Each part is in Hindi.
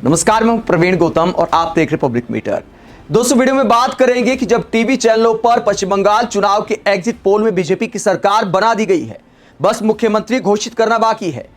नमस्कार, मैं हूं प्रवीण गौतम और आप देख रहे पब्लिक मीटर। दोस्तों, वीडियो में बात करेंगे कि जब टीवी चैनलों पर पश्चिम बंगाल चुनाव के एग्जिट पोल में बीजेपी की सरकार बना दी गई है, बस मुख्यमंत्री घोषित करना बाकी है।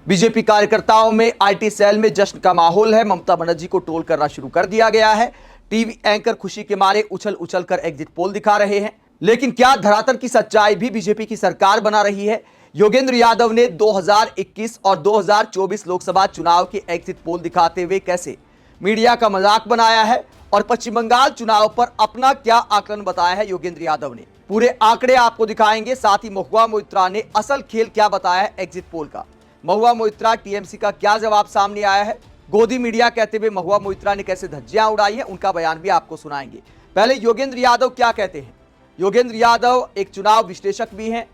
बीजेपी कार्यकर्ताओं में आईटी सेल में जश्न का माहौल है। ममता बनर्जी को ट्रोल करना शुरू कर दिया गया है। टीवी एंकर खुशी के मारे उछल उछल कर एग्जिट पोल दिखा रहे हैं। लेकिन क्या धरातल की सच्चाई भी बीजेपी की सरकार बना रही है? योगेंद्र यादव ने 2021 और 2024 लोकसभा चुनाव के एग्जिट पोल दिखाते हुए कैसे मीडिया का मजाक बनाया है और पश्चिम बंगाल चुनाव पर अपना क्या आकलन बताया है योगेंद्र यादव ने, पूरे आंकड़े आपको दिखाएंगे। साथ ही महुआ मोइत्रा ने असल खेल क्या बताया है एग्जिट पोल का। महुआ मोइत्रा टीएमसी का क्या जवाब सामने आया है? गोदी मीडिया कहते हुए महुआ मोइत्रा ने कैसे धज्जियां उड़ाई है, उनका बयान भी आपको सुनाएंगे। पहले योगेंद्र यादव क्या कहते हैं। योगेंद्र यादव एक चुनाव विश्लेषक भी हैं,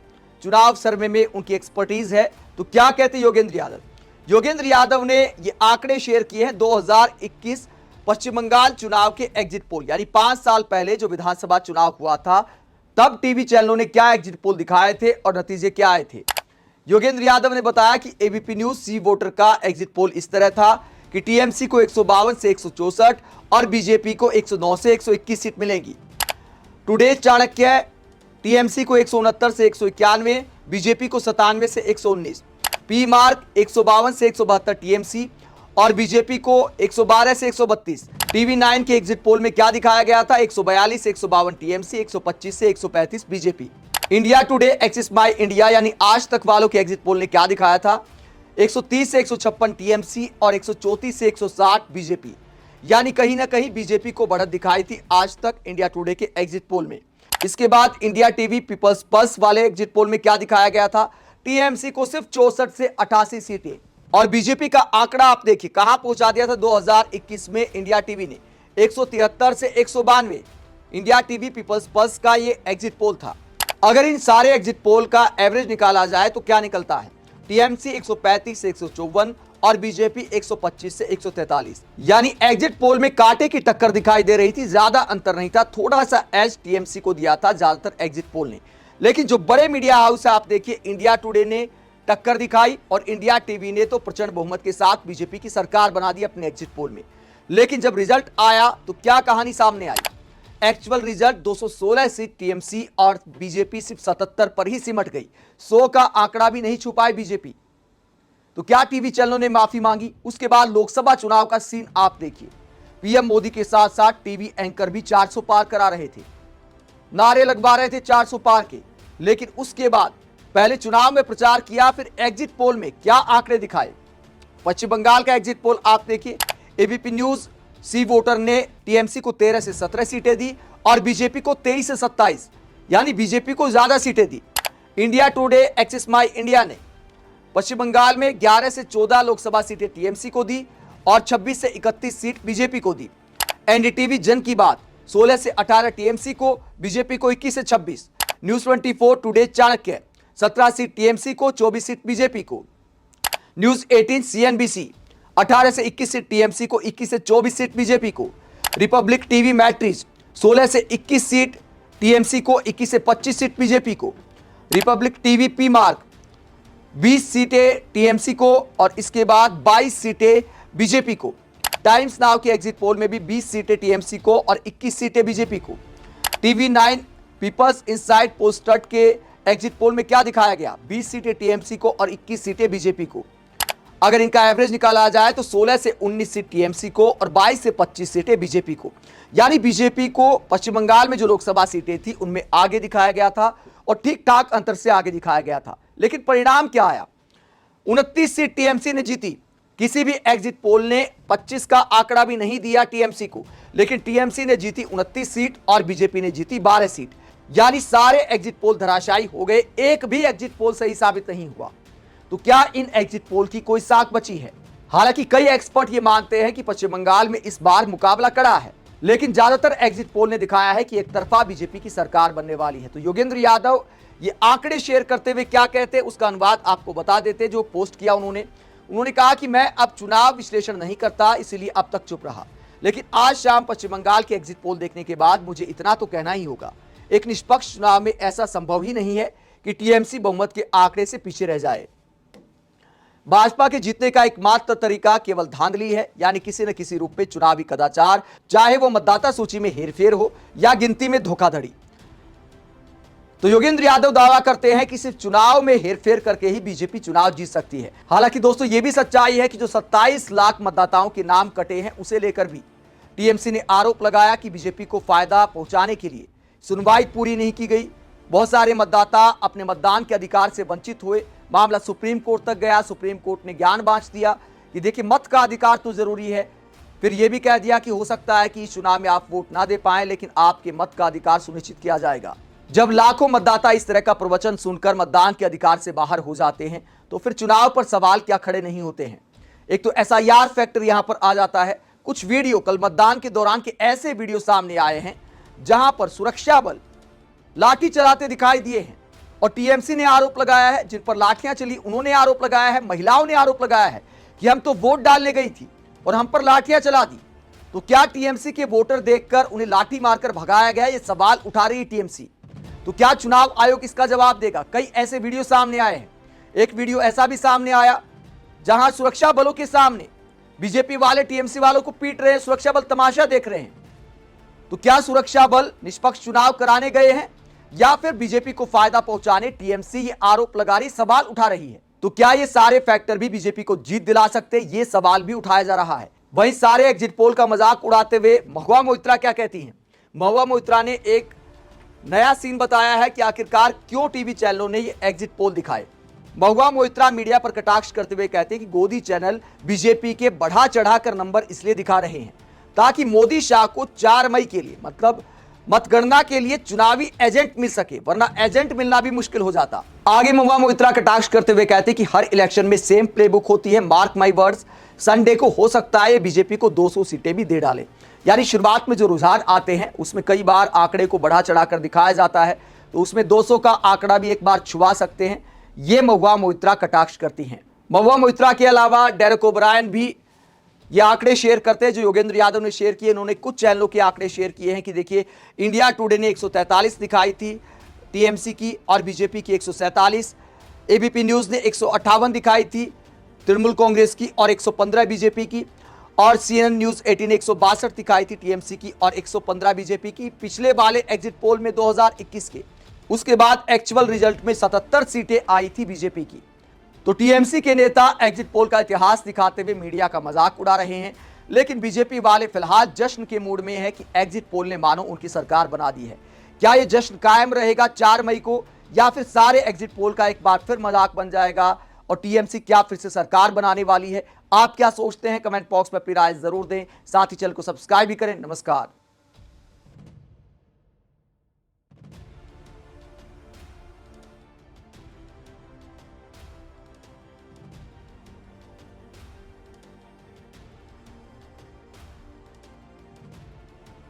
चुनाव सर्वे में उनकी एक्सपर्टीज है। तो क्या कहते हैं योगेंद्र यादव? योगेंद्र यादव ने ये आंकड़े शेयर किए हैं 2021 पश्चिम बंगाल चुनाव के एग्जिट पोल, यानी 5 साल पहले जो विधानसभा चुनाव हुआ था, तब टीवी चैनलों ने क्या एग्जिट पोल दिखाए थे और नतीजे क्या आए थे। योगेंद्र यादव ने बताया कि एबीपी न्यूज सी वोटर का एग्जिट पोल इस तरह था कि टीएमसी को 152 से 164 और बीजेपी को 109 से 121 सीट मिलेगी। टुडे चाणक्य टीएमसी को 169 से 191, बीजेपी को 97 से 119। पी मार्क 152 से 172 टीएमसी और बीजेपी को 112 से 132। टीवी 9 के एग्जिट पोल में क्या दिखाया गया था? 142 से 152 टीएमसी, 125 से 135 BJP. India Today Axis My India यानी आज तक वालों के एग्जिट पोल ने क्या दिखाया था? 130 से 156 टीएमसी और 134 से 160 बीजेपी। यानी कहीं ना कहीं बीजेपी को बढ़त दिखाई थी आज तक इंडिया टुडे के एग्जिट पोल में। इसके बाद इंडिया टीवी पीपल्स पल्स वाले एग्जिट पोल में क्या दिखाया गया था? टीएमसी को सिर्फ 64 से 88 सीटें और बीजेपी का आंकड़ा आप देखिए कहां पहुंचा दिया था। 2021 में इंडिया टीवी ने 173 से 192। इंडिया टीवी पीपल्स पल्स का ये एग्जिट पोल था। अगर इन सारे एग्जिट पोल का एवरेज निकाला जाए तो क्या निकलता है? टीएमसी 135 से 154 और बीजेपी 125 से 143। यानी एग्जिट पोल में कांटे की टक्कर दिखाई दे रही थी, ज्यादा अंतर नहीं था। थोड़ा सा एज टीएमसी को दिया था ज्यादातर एग्जिट पोल ने। लेकिन जो बड़े मीडिया हाउस है आप देखिए, इंडिया टुडे ने टक्कर दिखाई और इंडिया टीवी ने तो प्रचंड बहुमत के साथ बीजेपी की सरकार बना दी अपने एग्जिट पोल में। लेकिन जब रिजल्ट आया तो क्या कहानी सामने आई? एक्चुअल रिजल्ट 216 सीट टीएमसी और बीजेपी सिर्फ 77 पर ही सिमट गई। 100 का आंकड़ा भी नहीं छू पाई बीजेपी। तो क्या टीवी चैनलों ने माफी मांगी? उसके बाद लोकसभा चुनाव का सीन आप देखिए। पीएम मोदी के साथ साथ टीवी एंकर भी 400 पार करा रहे थे, नारे लगवा रहे थे 400 पार के। लेकिन उसके बाद पहले चुनाव में प्रचार किया, फिर एग्जिट पोल में क्या आंकड़े दिखाए। पश्चिम बंगाल का एग्जिट पोल आप देखिए। एबीपी न्यूज सी वोटर ने टीएमसी को 13 से 17 सीटें दी और बीजेपी को 23 से 27, यानी बीजेपी को ज्यादा सीटें दी। India Today Axis My India ने पश्चिम बंगाल में 11 से 14 लोकसभा सीटें टीएमसी को दी और 26 से 31 सीट बीजेपी को दी। एनडीटीवी जन की बात 16 से 18 टीएमसी को, बीजेपी को 21 से 26। News 24 today Chanakya 17 seat TMC को, 24 सीट बीजेपी को। न्यूज 18 सीएनबीसी 18 से 21 सीट टीएमसी को, 21 से 24 सीट बीजेपी को। रिपब्लिक टीवी मैट्रिक्स 16 से 21 सीट टीएमसी को, 21 से 25 सीट बीजेपी को। रिपब्लिक टीवी पी मार्क 20 सीटें टीएमसी को और इसके बाद 22 सीटें बीजेपी को। टाइम्स नाउ के एग्जिट पोल में भी 20 सीटें टीएमसी को और 21 सीटें बीजेपी को। टीवी 9 पीपल्स इनसाइड पोस्टर्ड के एग्जिट पोल में क्या दिखाया गया? 20 सीटें टीएमसी को और 21 सीटें बीजेपी को। अगर इनका एवरेज निकाला जाए तो 16 से 19 सीट टीएमसी को और 22 से 25 सीटें बीजेपी को। यानी बीजेपी को पश्चिम बंगाल में जो लोकसभा सीटें थी उनमें आगे दिखाया गया था और ठीक ठाक अंतर से आगे दिखाया गया था। लेकिन परिणाम क्या आया? 29 सीट टीएमसी ने जीती। किसी भी एग्जिट पोल ने 25 का आंकड़ा भी नहीं दिया टीएमसी को, लेकिन टीएमसी ने जीती 29 सीट और बीजेपी ने जीती 12 सीट। यानी सारे एग्जिट पोल धराशायी हो गए, एक भी एग्जिट पोल सही साबित नहीं हुआ। तो क्या इन एग्जिट पोल की कोई साख बची है? हालांकि कई एक्सपर्ट ये मानते हैं कि पश्चिम बंगाल में इस बार मुकाबला कड़ा है, लेकिन ज्यादातर एग्जिट पोल ने दिखाया है कि एक तरफा बीजेपी की सरकार बनने वाली है। तो योगेंद्र यादव ये आंकड़े शेयर करते हुए क्या कहते हैं उसका अनुवाद आपको बता देते। जो पोस्ट किया उन्होंने कहा कि मैं अब चुनाव विश्लेषण नहीं करता, इसीलिए अब तक चुप रहा। लेकिन आज शाम पश्चिम बंगाल के एग्जिट पोल देखने के बाद मुझे इतना तो कहना ही होगा, एक निष्पक्ष चुनाव में ऐसा संभव ही नहीं है कि टीएमसी बहुमत के आंकड़े से पीछे रह जाए। भाजपा के जीतने का एकमात्र तरीका केवल धांधली है, यानी किसी न किसी रूप में चुनावी कदाचार, चाहे वो मतदाता सूची में हेरफेर हो या गिनती में धोखाधड़ी। तो योगेंद्र यादव दावा करते हैं कि सिर्फ चुनाव में हेरफेर करके ही बीजेपी चुनाव जीत सकती है। हालांकि दोस्तों ये भी सच्चाई है कि जो 27 लाख मतदाताओं के नाम कटे हैं, उसे लेकर भी टीएमसी ने आरोप लगाया कि बीजेपी को फायदा पहुंचाने के लिए सुनवाई पूरी नहीं की गई। बहुत सारे मतदाता अपने मतदान के अधिकार से वंचित हुए। मामला सुप्रीम कोर्ट तक गया। सुप्रीम कोर्ट ने ज्ञान बांट दिया कि देखिए मत का अधिकार तो जरूरी है। फिर यह भी कह दिया कि हो सकता है कि इस चुनाव में आप वोट ना दे पाएं, लेकिन आपके मत का अधिकार सुनिश्चित किया जाएगा। जब लाखों मतदाता इस तरह का प्रवचन सुनकर मतदान के अधिकार से बाहर हो जाते हैं, तो फिर चुनाव पर सवाल क्या खड़े नहीं होते हैं। एक तो एसआईआर फैक्टर यहां पर आ जाता है। कुछ वीडियो कल मतदान के दौरान के ऐसे वीडियो सामने आए हैं जहां पर सुरक्षा बल लाठी चलाते दिखाई दिए हैं, और टीएमसी ने आरोप लगाया है, जिन पर लाठियां चली उन्होंने आरोप लगाया है, महिलाओं ने आरोप लगाया है कि हम तो वोट डालने गई थी और हम पर लाठियां चला दी। तो क्या टीएमसी के वोटर देखकर उन्हें लाठी मारकर भगाया गया? ये सवाल उठा रही टीएमसी। तो क्या चुनाव आयोग इसका जवाब देगा? कई ऐसे वीडियो सामने आए हैं। एक वीडियो ऐसा भी सामने आया जहां सुरक्षा बलों के सामने बीजेपी वाले टीएमसी वालों को पीट रहे हैं, सुरक्षा बल तमाशा देख रहे हैं। तो क्या सुरक्षा बल निष्पक्ष चुनाव कराने गए हैं या फिर बीजेपी को फायदा पहुंचाने टीएमसी ये आरोप लगा रही, सवाल उठा रही है? तो क्या ये सारे फैक्टर भी बीजेपी को जीत दिला सकते? ये सवाल भी उठाया जा रहा है। वहीं सारे एग्जिट पोल का मजाक उड़ाते हुए महुआ मोइत्रा क्या कहती हैं? महुआ मोइत्रा ने एक नया सीन बताया है कि आखिरकार क्यों टीवी चैनलों ने ये एग्जिट पोल दिखाए। महुआ मोइत्रा मीडिया पर कटाक्ष करते हुए कहते हैं कि गोदी चैनल बीजेपी के बढ़ा चढ़ाकर नंबर इसलिए दिखा रहे हैं ताकि मोदी शाह को 4 मई के लिए, मतलब मतगणना के लिए चुनावी एजेंट मिल सके, वरना एजेंट मिलना भी मुश्किल हो जाता। आगे महुआ मोइत्रा कटाक्ष करते हुए कहते हैं कि हर इलेक्शन में सेम प्लेबुक होती है। मार्क माई वर्ड्स, संडे को हो सकता है बीजेपी को 200 सीटें भी दे डाले। यानी शुरुआत में जो रुझान आते हैं उसमें कई बार आंकड़े को बढ़ा चढ़ाकर दिखाया जाता है, तो उसमें 200 का आंकड़ा भी एक बार छुआ सकते हैं। ये महुआ मोइत्रा कटाक्ष करती हैं। महुआ मोइत्रा के अलावा डेरेक ओब्रायन भी ये आंकड़े शेयर करते हैं जो योगेंद्र यादव ने शेयर किए। इन्होंने कुछ चैनलों के आंकड़े शेयर किए हैं कि देखिए इंडिया टुडे ने 143 दिखाई थी टीएमसी की और बीजेपी की 147, एबीपी न्यूज ने 158 दिखाई थी तृणमूल कांग्रेस की और 115 बीजेपी की, और सीएनएन न्यूज 18 ने 162 दिखाई थी टीएमसी की और 115 बीजेपी की। पिछले वाले एग्जिट पोल में 2021 के, उसके बाद एक्चुअल रिजल्ट में 77 सीटें आई थी बीजेपी की। तो टीएमसी के नेता एग्जिट पोल का इतिहास दिखाते हुए मीडिया का मजाक उड़ा रहे हैं, लेकिन बीजेपी वाले फिलहाल जश्न के मूड में है कि एग्जिट पोल ने मानो उनकी सरकार बना दी है। क्या यह जश्न कायम रहेगा 4 मई को, या फिर सारे एग्जिट पोल का एक बार फिर मजाक बन जाएगा और टीएमसी क्या फिर से सरकार बनाने वाली है? आप क्या सोचते हैं? कमेंट बॉक्स में अपनी राय जरूर दें। साथ ही चैनल को सब्सक्राइब भी करें। नमस्कार।